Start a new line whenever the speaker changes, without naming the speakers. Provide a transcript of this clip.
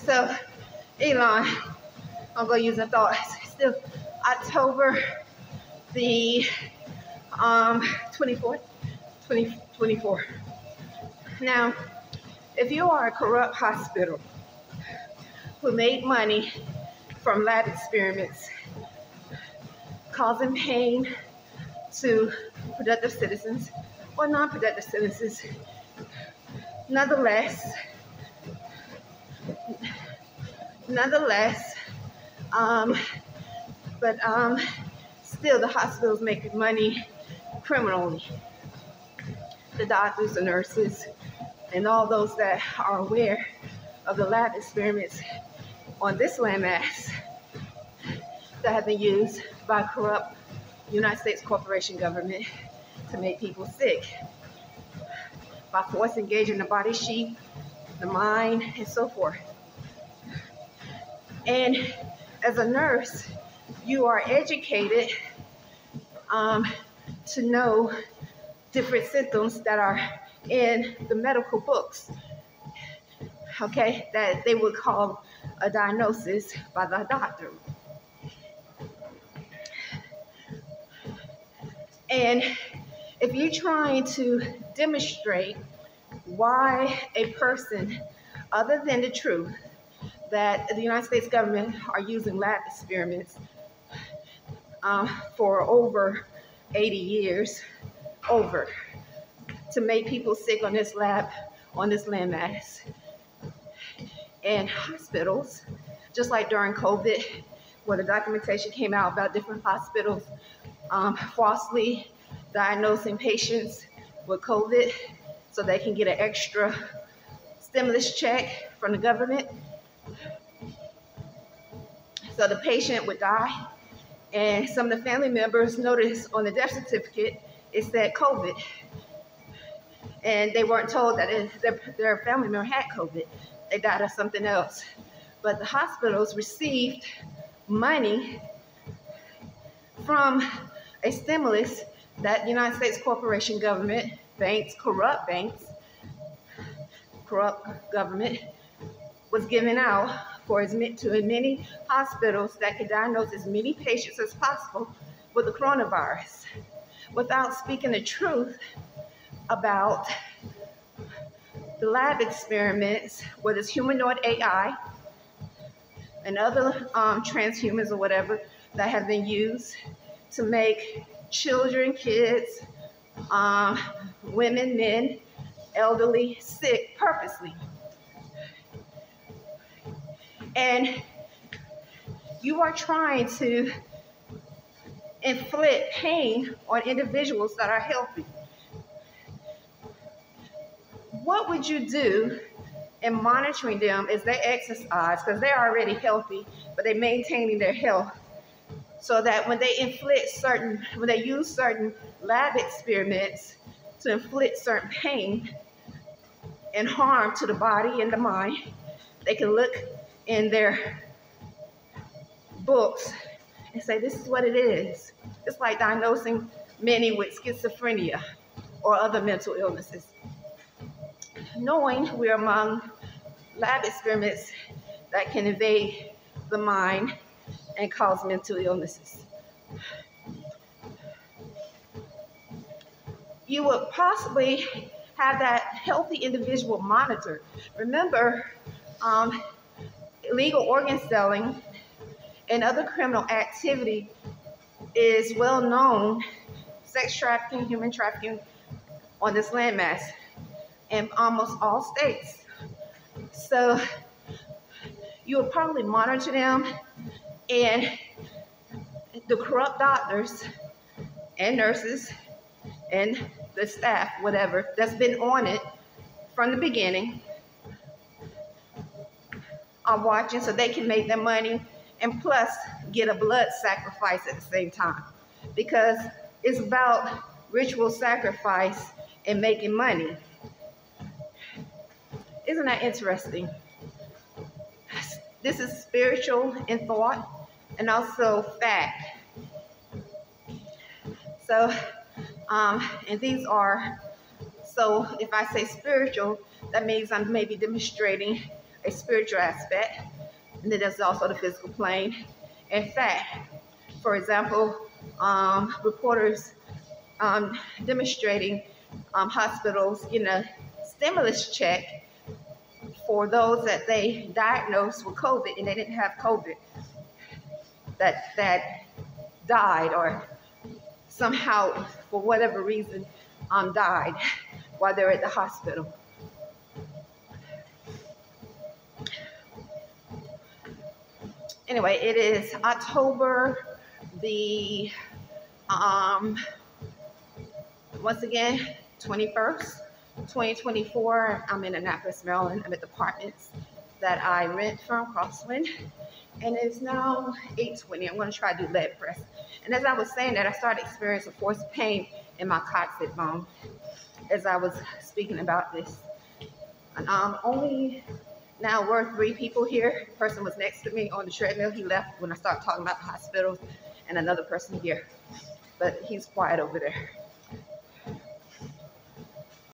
So, Elon, I'm going to use a thought. Still October the 24th, 2024. Now, if you are a corrupt hospital who made money from lab experiments, causing pain to productive citizens or non-productive citizens, nonetheless, still the hospital's making money criminally. The doctors, the nurses, and all those that are aware of the lab experiments on this landmass that have been used by corrupt United States corporation government to make people sick by force engaging the body sheet, the mind, and so forth. And as a nurse, you are educated to know different symptoms that are in the medical books, okay, that they would call a diagnosis by the doctor. And if you're trying to demonstrate why a person, other than the truth, that the United States government are using lab experiments for over 80 years, to make people sick on this landmass. And hospitals, just like during COVID, where the documentation came out about different hospitals falsely diagnosing patients with COVID so they can get an extra stimulus check from the government. So the patient would die, and some of the family members noticed on the death certificate it said COVID, and they weren't told that their family member had COVID. They died of something else. But the hospitals received money from a stimulus that the United States corporation government, corrupt government, was giving out to as many hospitals that could diagnose as many patients as possible with the coronavirus, without speaking the truth about the lab experiments with this humanoid AI and other transhumans or whatever that have been used to make children, kids, women, men, elderly sick purposely. And you are trying to inflict pain on individuals that are healthy. What would you do in monitoring them as they exercise, because they're already healthy, but they're maintaining their health, so that when they use certain lab experiments to inflict certain pain and harm to the body and the mind, they can look in their books and say, this is what it is. It's like diagnosing many with schizophrenia or other mental illnesses. Knowing we're among lab experiments that can invade the mind and cause mental illnesses. You would possibly have that healthy individual monitored. Remember, illegal organ selling and other criminal activity is well known, sex trafficking, human trafficking on this landmass in almost all states. So you would probably monitor them, and the corrupt doctors and nurses and the staff, whatever, that's been on it from the beginning are watching so they can make their money and plus get a blood sacrifice at the same time, because it's about ritual sacrifice and making money. Isn't that interesting? This is spiritual in thought and also fact. So, and these are, so if I say spiritual, that means I'm maybe demonstrating a spiritual aspect, and then there's also the physical plane. In fact, for example, reporters demonstrating hospitals getting a stimulus check for those that they diagnosed with COVID and they didn't have COVID, that died or somehow, for whatever reason, died while they're at the hospital. Anyway, it is October the, once again, 21st, 2024. I'm in Annapolis, Maryland. I'm at the apartments that I rent from Crosswind. And it's now 8:20. I'm going to try to do leg press. And as I was saying that, I started experiencing forced pain in my coccyx bone as I was speaking about this. And only now we're 3 people here. The person was next to me on the treadmill. He left when I started talking about the hospitals, and another person here. But he's quiet over there.